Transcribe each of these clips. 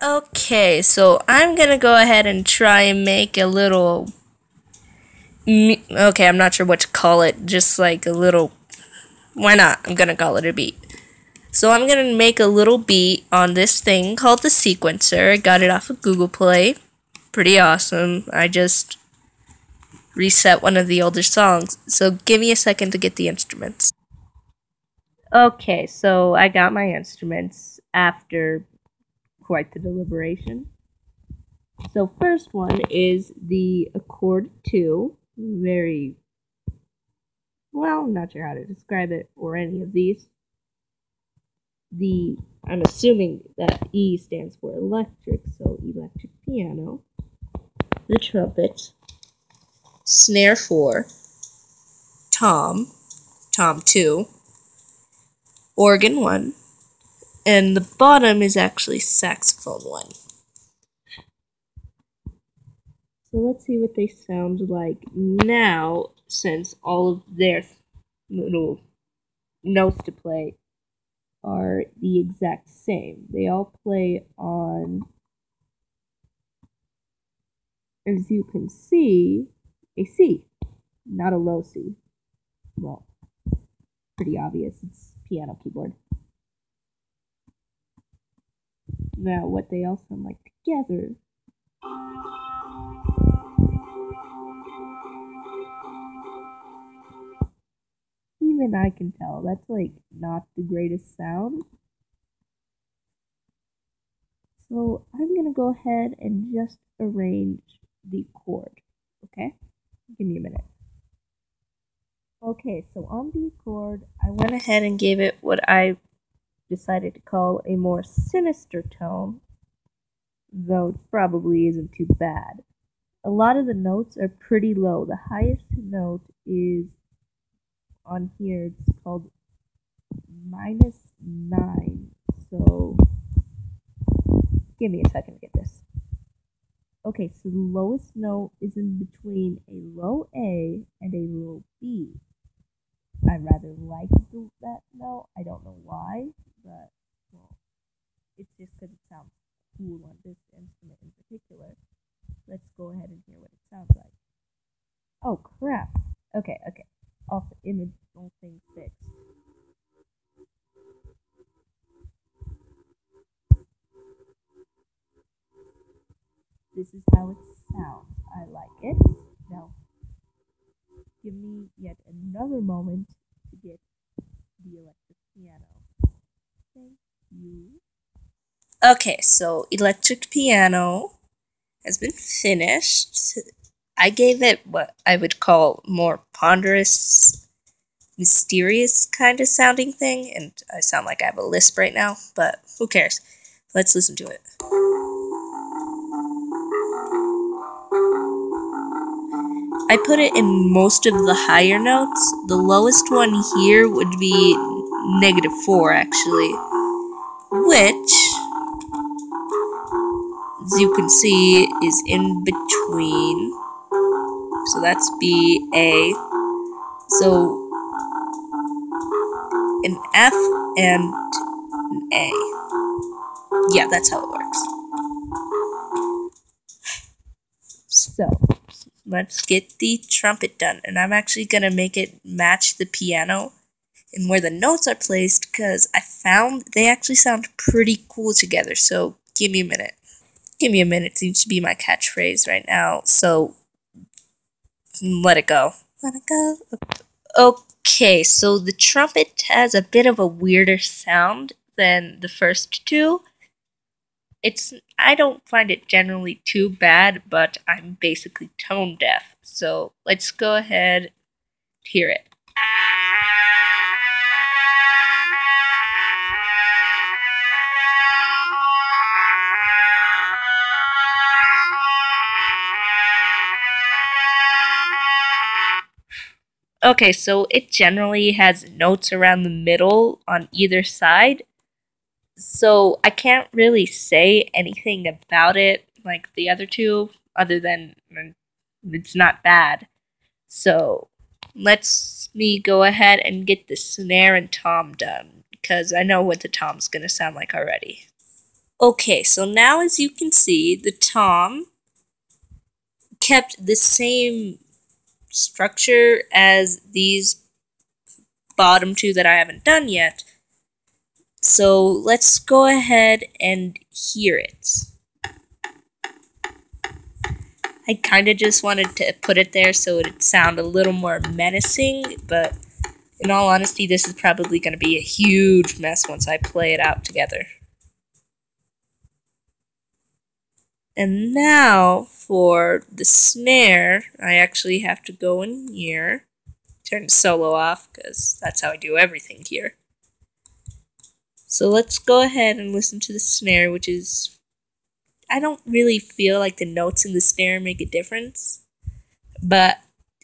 Okay, so I'm gonna go ahead and try and make a little. Okay, I'm not sure what to call it. Just like a little. Why not? I'm gonna call it a beat. So I'm gonna make a little beat on this thing called the sequencer. I got it off of Google Play. Pretty awesome. I just reset one of the older songs. So give me a second to get the instruments. Okay, so I got my instruments after quite the deliberation. So first one is the Accord 2. Very, well, not sure how to describe it or any of these. I'm assuming that E stands for electric, so electric piano. The trumpet. Snare 4. Tom 2. Organ 1. And the bottom is actually saxophone 1. So let's see what they sound like now, since all of their little notes to play are the exact same. They all play on, as you can see, a C, not a low C. Well, pretty obvious, it's piano keyboard. Now, what they all sound like together. Even I can tell that's like not the greatest sound. So I'm gonna go ahead and just arrange the chord. Okay? Give me a minute. Okay, so on the chord, I went ahead and gave it what I decided to call a more sinister tone, though it probably isn't too bad. A lot of the notes are pretty low. The highest note is on here, it's called -9. So give me a second to get this. Okay, so the lowest note is in between a low A and a low B. I rather like that note. I don't know why, but well, it's just because it sounds cool on this instrument in particular. Let's go ahead and hear what it sounds like. Oh crap! Okay. Off the image, don't thing fixed. This is how it sounds. I like it. Now, give me yet another moment to get the electric piano. Thank you. Okay, so electric piano has been finished. I gave it what I would call more ponderous, mysterious kind of sounding thing, and I sound like I have a lisp right now, but who cares? Let's listen to it. I put it in most of the higher notes. The lowest one here would be -4 actually, which, as you can see, is in between. So that's B, A. So an F and an A. Yeah, that's how it works. So let's get the trumpet done, and I'm actually gonna make it match the piano and where the notes are placed, because I found they actually sound pretty cool together. So give me a minute. Give me a minute seems to be my catchphrase right now. So let it go. Let it go. Okay, so the trumpet has a bit of a weirder sound than the first two. I don't find it generally too bad, but I'm basically tone deaf. So let's go ahead and hear it. Okay, so it generally has notes around the middle on either side. So I can't really say anything about it like the other two, other than it's not bad. So let's me go ahead and get the snare and tom done, because I know what the tom's gonna sound like already. Okay, so now as you can see, the tom kept the same structure as these bottom two that I haven't done yet. So let's go ahead and hear it. I kind of just wanted to put it there so it'd sound a little more menacing, but in all honesty, this is probably going to be a huge mess once I play it out together. And now for the snare, I actually have to go in here, turn the solo off, because that's how I do everything here. So let's go ahead and listen to the snare, which is, I don't really feel like the notes in the snare make a difference, but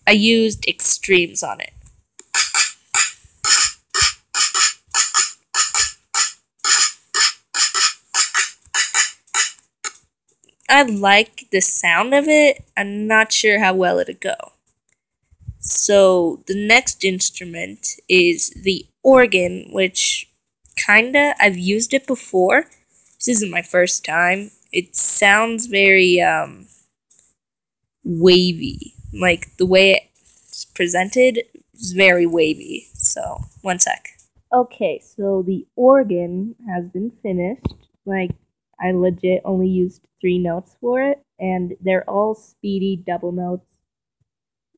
I used extremes on it. I like the sound of it. I'm not sure how well it'll go. So the next instrument is the organ, which I've used it before. This isn't my first time. It sounds very wavy. Like the way it's presented is very wavy. So, one sec. Okay, so the organ has been finished. Like, I legit only used 3 notes for it, and they're all speedy double notes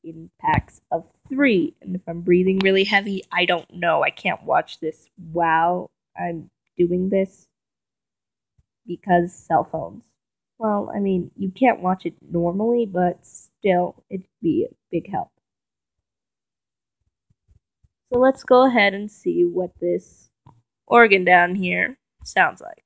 in packs of 3. And if I'm breathing really heavy, I don't know. I can't watch this while I'm doing this because cell phones. Well, I mean, you can't watch it normally, but still, it'd be a big help. So let's go ahead and see what this organ down here sounds like.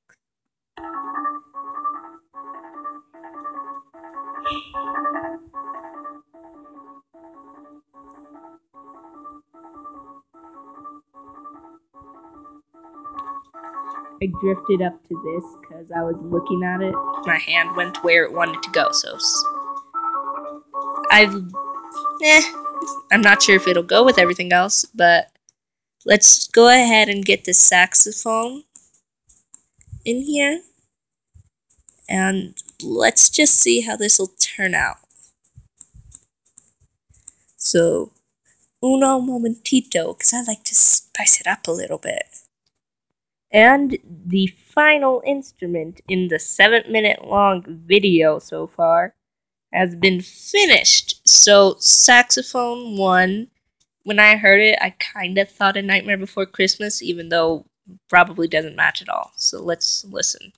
I drifted up to this because I was looking at it. My hand went where it wanted to go, so I'm not sure if it'll go with everything else, but let's go ahead and get the saxophone in here, and let's just see how this will turn out. So, uno momentito, because I like to spice it up a little bit. And the final instrument in the 7-minute long video so far has been finished. So, saxophone 1, when I heard it, I kind of thought A Nightmare Before Christmas, even though it probably doesn't match at all. So, let's listen.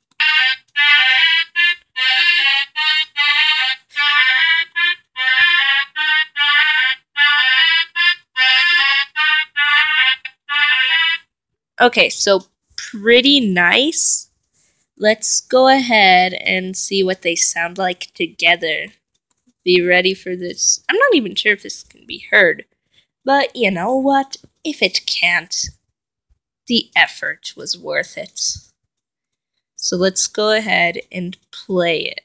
Okay, so pretty nice. Let's go ahead and see what they sound like together. Be ready for this. I'm not even sure if this can be heard, but you know what? If it can't, the effort was worth it. So let's go ahead and play it.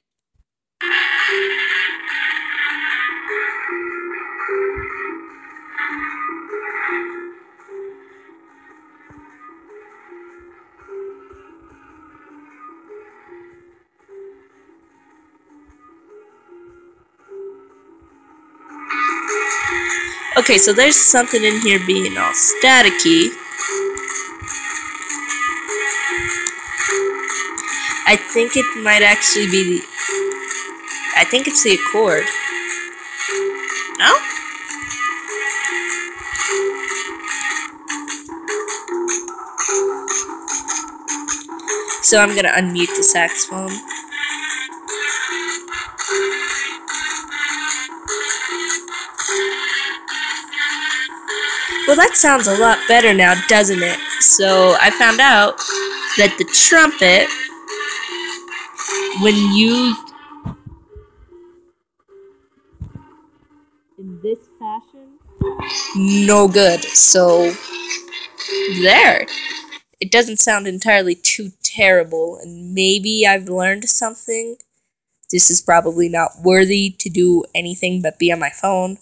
Okay, so there's something in here being all staticky. I think it might actually be I think it's the accord. No? So I'm gonna unmute the saxophone. Well, that sounds a lot better now, doesn't it? So I found out that the trumpet, when used in this fashion, no good. So there. It doesn't sound entirely too terrible, and maybe I've learned something. This is probably not worthy to do anything but be on my phone,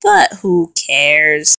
but who cares?